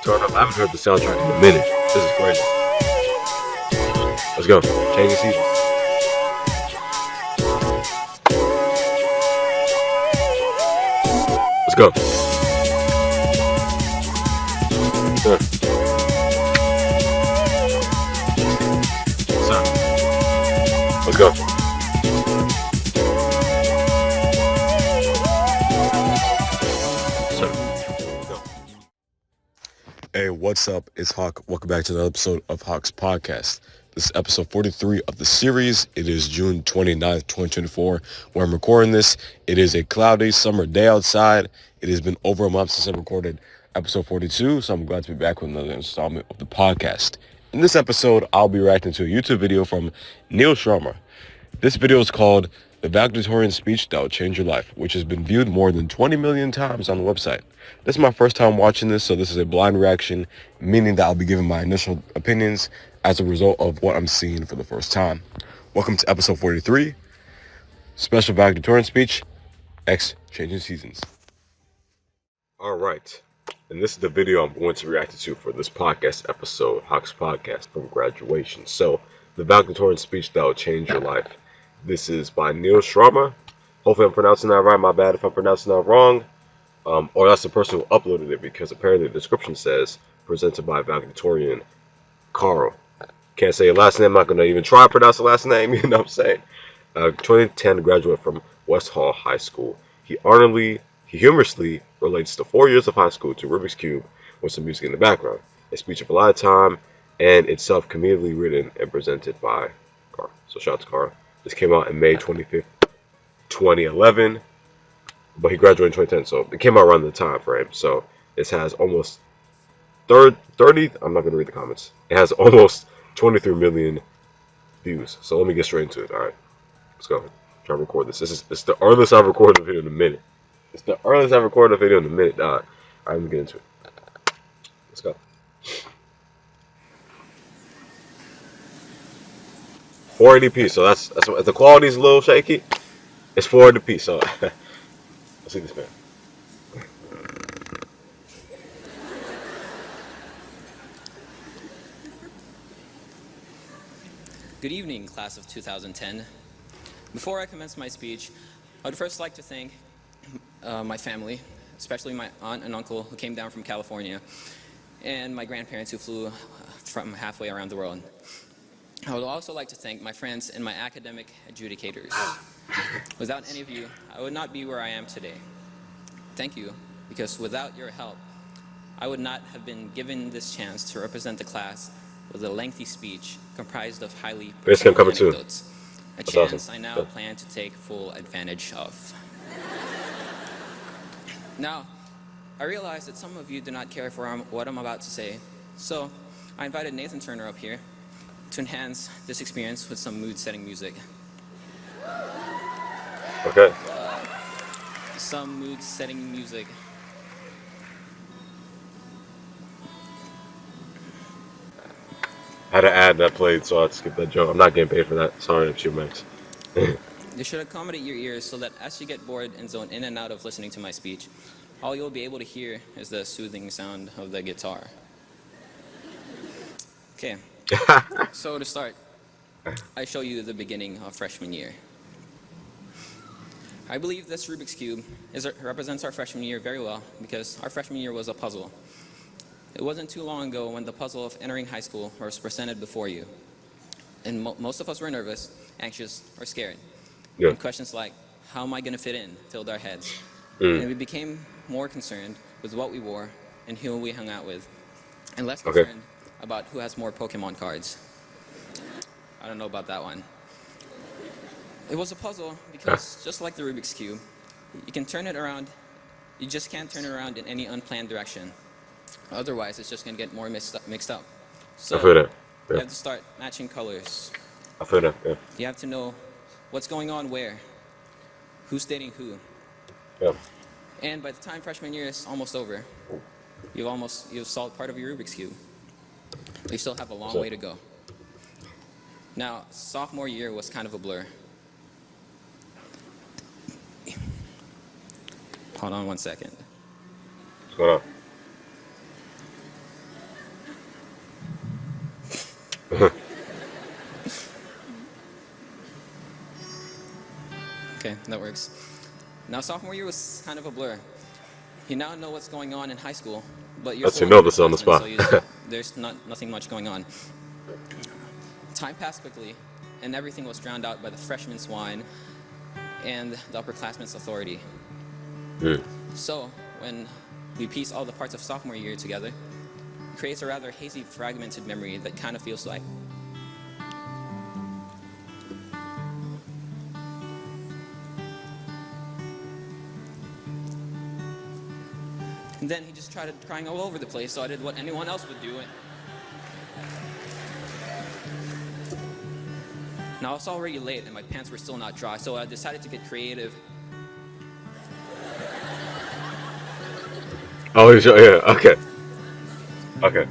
Turn up. I haven't heard the soundtrack in a minute. This is crazy. Let's go. Changing seasons. Let's go. Sir. Sir. Let's go. Sir. Let's go. Hey, what's up? It's Hawk. Welcome back to another episode of Hawk's Podcast. This is episode 43 of the series. It is June 29th, 2024, where I'm recording this. It is a cloudy summer day outside. It has been over a month since I recorded episode 42, so I'm glad to be back with another installment of the podcast. In this episode, I'll be reacting to a YouTube video from Neel Sharma. This video is called The Valedictorian Speech That Will Change Your Life, which has been viewed more than 20 million times on the website. This is my first time watching this, so this is a blind reaction, meaning that I'll be giving my initial opinions as a result of what I'm seeing for the first time. Welcome to episode 43, special valedictorian speech, X Changing Seasons. All right, and this is the video I'm going to react to for this podcast episode, Hawk's Podcast from graduation. So, the valedictorian speech that will change your life. This is by Neel Sharma. Hopefully I'm pronouncing that right. My bad if I'm pronouncing that wrong. Or that's the person who uploaded it, because apparently the description says presented by valedictorian Carl. Can't say your last name. I'm not going to even try to pronounce the last name. You know what I'm saying? 2010 graduate from West Hall High School. He humorously relates the 4 years of high school to Rubik's Cube with some music in the background. A speech of a lifetime, and itself comedically written and presented by Carl. So shout out to Carl. This came out in May 25th, 2011, but he graduated in 2010, so it came out around the time frame. So this has almost 30, I'm not going to read the comments. It has almost 23 million views. So let me get straight into it. All right, let's go. Try to record this. It's the earliest I've recorded a video in a minute. It's the earliest I've recorded a video in a minute. All right, let me get into it. Let's go. 480p, so that's the quality's a little shaky. It's 480p, so let's see this man. Good evening, class of 2010. Before I commence my speech, I would first like to thank my family, especially my aunt and uncle who came down from California, and my grandparents who flew from halfway around the world. I would also like to thank my friends and my academic adjudicators. Without any of you, I would not be where I am today. Thank you, because without your help, I would not have been given this chance to represent the class with a lengthy speech comprised of highly personal anecdotes, a chance I now plan to take full advantage of. Now, I realize that some of you do not care for what I'm about to say, so I invited Nathan Turner up here to enhance this experience with some mood-setting music. Okay. Some mood-setting music. I had an ad that played, so I had to skip that joke. I'm not getting paid for that. Sorry, if you max. They should accommodate your ears so that as you get bored and zone in and out of listening to my speech, all you'll be able to hear is the soothing sound of the guitar. Okay, so to start, I show you the beginning of freshman year. I believe this Rubik's Cube represents our freshman year very well because our freshman year was a puzzle. It wasn't too long ago when the puzzle of entering high school was presented before you. And most of us were nervous, anxious, or scared. Yeah. And questions like, how am I going to fit in, filled our heads. And we became more concerned with what we wore and who we hung out with, and less concerned about who has more Pokemon cards. I don't know about that one. It was a puzzle because, just like the Rubik's Cube, you can turn it around, you just can't turn it around in any unplanned direction. Otherwise, it's just going to get more mixed up. So I feel that. Yeah. You have to start matching colors. I feel that, yeah. You have to know what's going on where, who's dating who. Yeah. And by the time freshman year is almost over, you've solved part of your Rubik's Cube. You still have a long way to go. Now, sophomore year was kind of a blur. Hold on one second. What's going on? Okay, that works. Now, sophomore year was kind of a blur. You now know what's going on in high school, but you're That's still you an know this on the spot. underclassman, so there's nothing much going on. Time passed quickly, and everything was drowned out by the freshman's whine and the upperclassman's authority. So, when we piece all the parts of sophomore year together, it creates a rather hazy, fragmented memory that kind of feels like. And then he just started crying all over the place, so I did what anyone else would do. Now, it's already late, and my pants were still not dry, so I decided to get creative. Oh, yeah. Okay. Okay.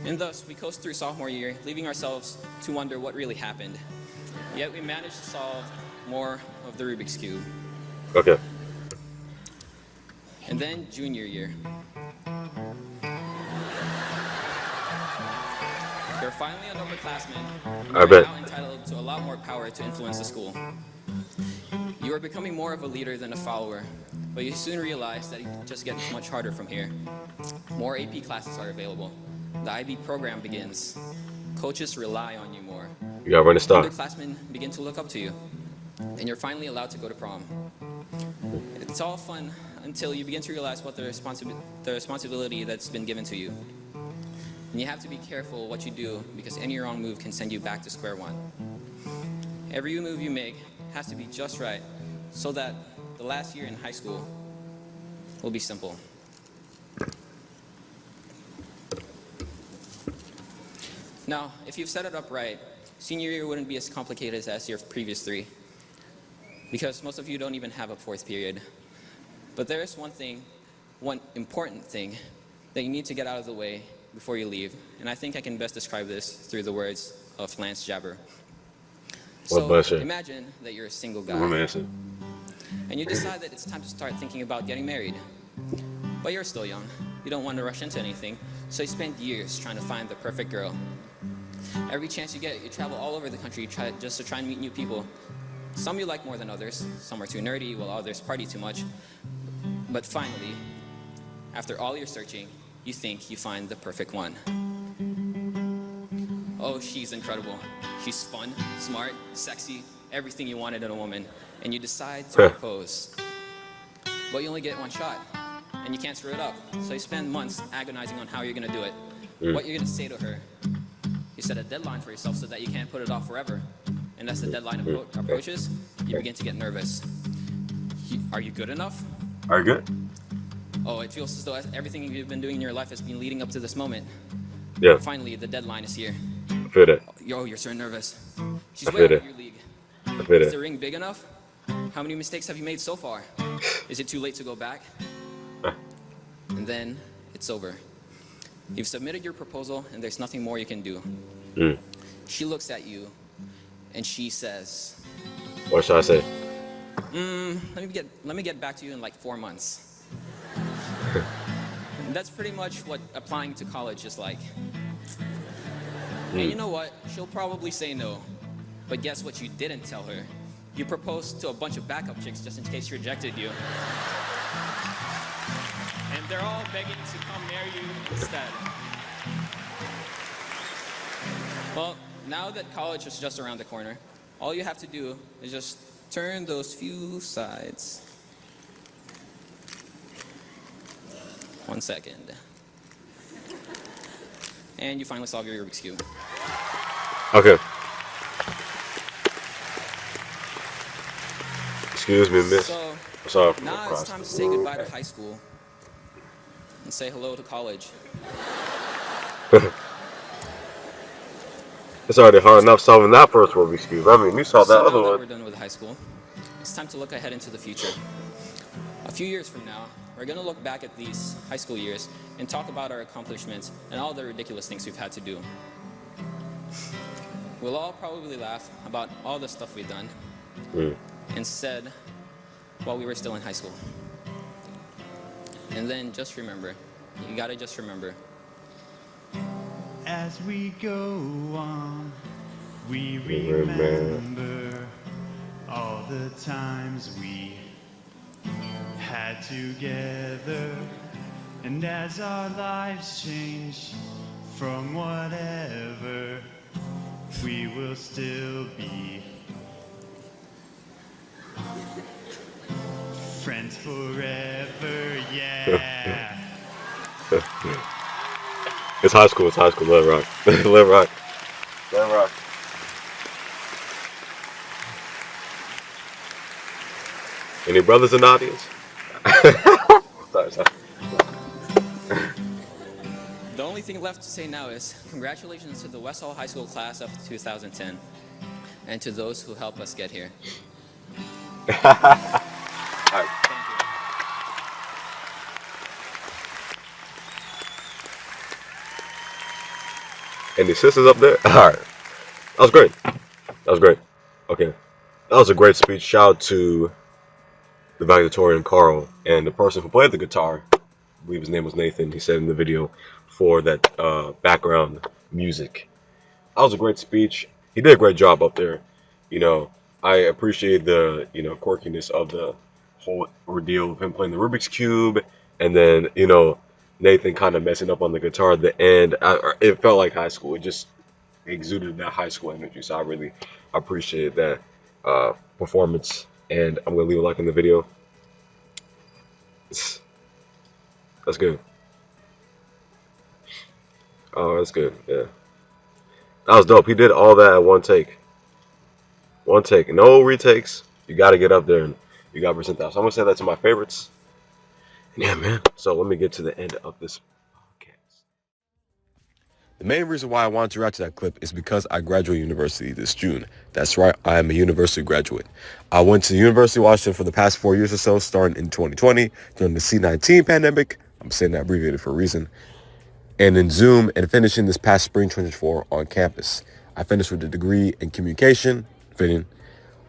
And thus, we coast through sophomore year, leaving ourselves to wonder what really happened. Yet we managed to solve more of the Rubik's Cube. Okay. And then junior year. You're finally an upperclassman, and I you're bet. now entitled to a lot more power to influence the school. You are becoming more of a leader than a follower, but you soon realize that it just gets much harder from here. More AP classes are available. The IB program begins. Coaches rely on you more. You gotta run the stock. Underclassmen begin to look up to you, and you're finally allowed to go to prom. It's all fun until you begin to realize what the responsibility that's been given to you. And you have to be careful what you do, because any wrong move can send you back to square one. Every move you make has to be just right, so that the last year in high school will be simple. Now, if you've set it up right, senior year wouldn't be as complicated as your previous three, because most of you don't even have a fourth period. But there is one important thing that you need to get out of the way before you leave, and I think I can best describe this through the words of Lance Jabber. So imagine that you're a single guy, and you decide that it's time to start thinking about getting married. But you're still young. You don't want to rush into anything, so you spend years trying to find the perfect girl. Every chance you get, you travel all over the country just to try and meet new people. Some you like more than others. Some are too nerdy, while others party too much. But finally, after all your searching, you think you find the perfect one. Oh, she's incredible. She's fun, smart, sexy, everything you wanted in a woman. And you decide to propose. But you only get one shot, and you can't screw it up. So you spend months agonizing on how you're gonna do it. What you're gonna say to her. You set a deadline for yourself so that you can't put it off forever. And as the deadline approaches, you begin to get nervous. Are you good enough? Are you good? Oh, it feels as though everything you've been doing in your life has been leading up to this moment. Yeah. Finally, the deadline is here. I feel that. Yo, you're so nervous. She's I way feel out of that. your league. I feel Is that. the ring big enough? How many mistakes have you made so far? Is it too late to go back? And then it's over. You've submitted your proposal, and there's nothing more you can do. She looks at you, and she says, What should I say? let me get back to you in like 4 months. And that's pretty much what applying to college is like. And you know what? She'll probably say no. But guess what you didn't tell her? You proposed to a bunch of backup chicks just in case she rejected you. And they're all begging to come marry you instead. Well, now that college is just around the corner, all you have to do is just turn those few sides. 1 second. And you finally solve your Rubik's Cube. Okay. Excuse me, miss. So, Sorry for now it's time to say goodbye to high school and say hello to college. It's already hard enough solving that first Rubik's Cube. I mean, you solved that So other now that one. we're done with high school, it's time to look ahead into the future. A few years from now, we're going to look back at these high school years and talk about our accomplishments and all the ridiculous things we've had to do. We'll all probably laugh about all the stuff we've done and said while we were still in high school. And then just remember, you gotta just remember. As we go on, we remember all the times we had together. And as our lives change from whatever, we will still be friends forever, yeah. It's high school. Let it rock. Let it rock. Let it rock. Any brothers in the audience? Sorry. The only thing left to say now is congratulations to the West Hall High School class of 2010 and to those who helped us get here. Alright. Thank you. Any sisters up there? Alright. That was great. Okay. That was a great speech. Shout out to the valedictorian Carl and the person who played the guitar. I believe his name was Nathan. He said in the video for that background music. That was a great speech. He did a great job up there. You know, I appreciate the, quirkiness of the whole ordeal of him playing the Rubik's Cube, and then, Nathan kind of messing up on the guitar at the end. It felt like high school. It just exuded that high school energy. So I really appreciate that performance. And I'm going to leave a like in the video. That's good. Oh, that's good. Yeah. That was dope. He did all that at one take. One take. No retakes. You got to get up there and you got to present that. So I'm going to say that to my favorites. Yeah, man. So let me get to the end of this podcast. The main reason why I wanted to react to that clip is because I graduated university this June. That's right. I am a university graduate. I went to the University of Washington for the past 4 years or so, starting in 2020 during the C-19 pandemic. I'm saying that abbreviated for a reason. And in Zoom, and finishing this past spring 2024 on campus. I finished with a degree in communication, fitting,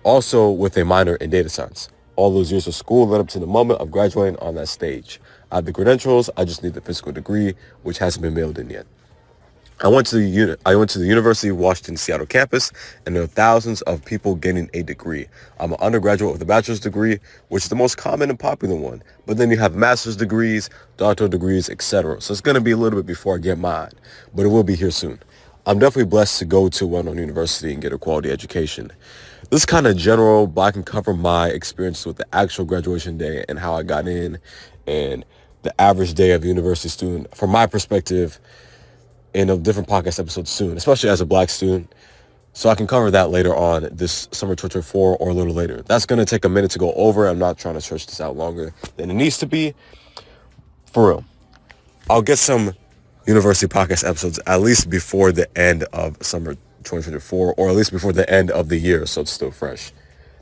also with a minor in data science. All those years of school led up to the moment of graduating on that stage. I have the credentials, I just need the physical degree, which hasn't been mailed in yet. I went to the University of Washington Seattle campus, and there are thousands of people getting a degree. I'm an undergraduate with a bachelor's degree, which is the most common and popular one. But then you have master's degrees, doctoral degrees, etc. So it's going to be a little bit before I get mine, but it will be here soon. I'm definitely blessed to go to a well-known university and get a quality education. This is kind of general, but I can cover my experience with the actual graduation day and how I got in and the average day of a university student from my perspective in a different podcast episode soon, especially as a black student. So I can cover that later on this summer 2024 or a little later. That's going to take a minute to go over. I'm not trying to stretch this out longer than it needs to be. For real. I'll get some university podcast episodes at least before the end of summer 2024 or at least before the end of the year, so it's still fresh.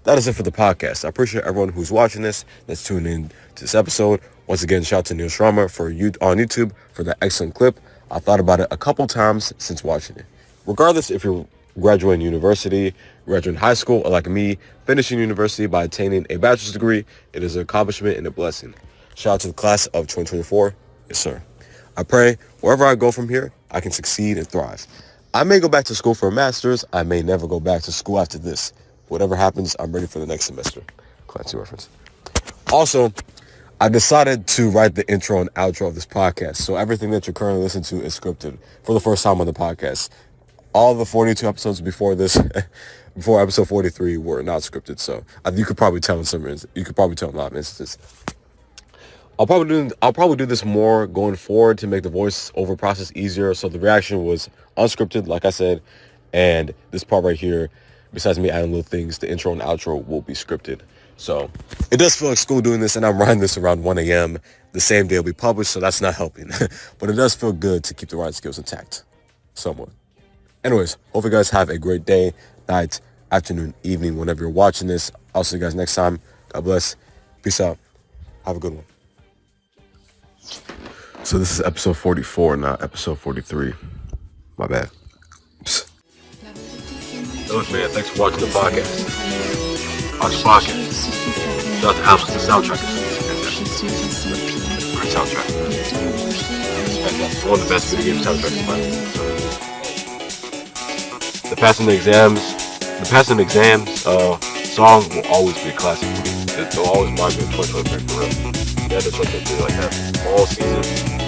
That is it for the podcast. I appreciate everyone who's watching this, that's tuning in to this episode. Once again, shout out to Neel Sharma on YouTube for that excellent clip. I thought about it a couple times since watching it. Regardless if you're graduating university, graduating high school, or like me, finishing university by attaining a bachelor's degree, it is an accomplishment and a blessing. Shout out to the class of 2024. Yes, sir. I pray wherever I go from here, I can succeed and thrive. I may go back to school for a master's. I may never go back to school after this. Whatever happens, I'm ready for the next semester. Clancy reference. Also, I decided to write the intro and outro of this podcast. So everything that you're currently listening to is scripted for the first time on the podcast. All the 42 episodes before this, before episode 43, were not scripted. So you could probably tell in a lot of instances. I'll probably do this more going forward to make the voice over process easier. So the reaction was unscripted, like I said, and this part right here, besides me adding little things, the intro and outro will be scripted. So it does feel like school doing this, and I'm writing this around 1 a.m. the same day it'll be published, so that's not helping. But it does feel good to keep the writing skills intact, somewhat. Anyways, hope you guys have a great day, night, afternoon, evening, whenever you're watching this. I'll see you guys next time. God bless. Peace out. Have a good one. So this is episode 44, not episode 43. My bad. Look, man, thanks for watching the podcast. Watch the podcast. Shout out to Alex, the soundtrack. favorite soundtrack. One of the best video game soundtracks in my opinion. The Passing the Exams song will always be a classic for me. It'll always remind me of 2023 for real. Yeah, the 2023 like that all season.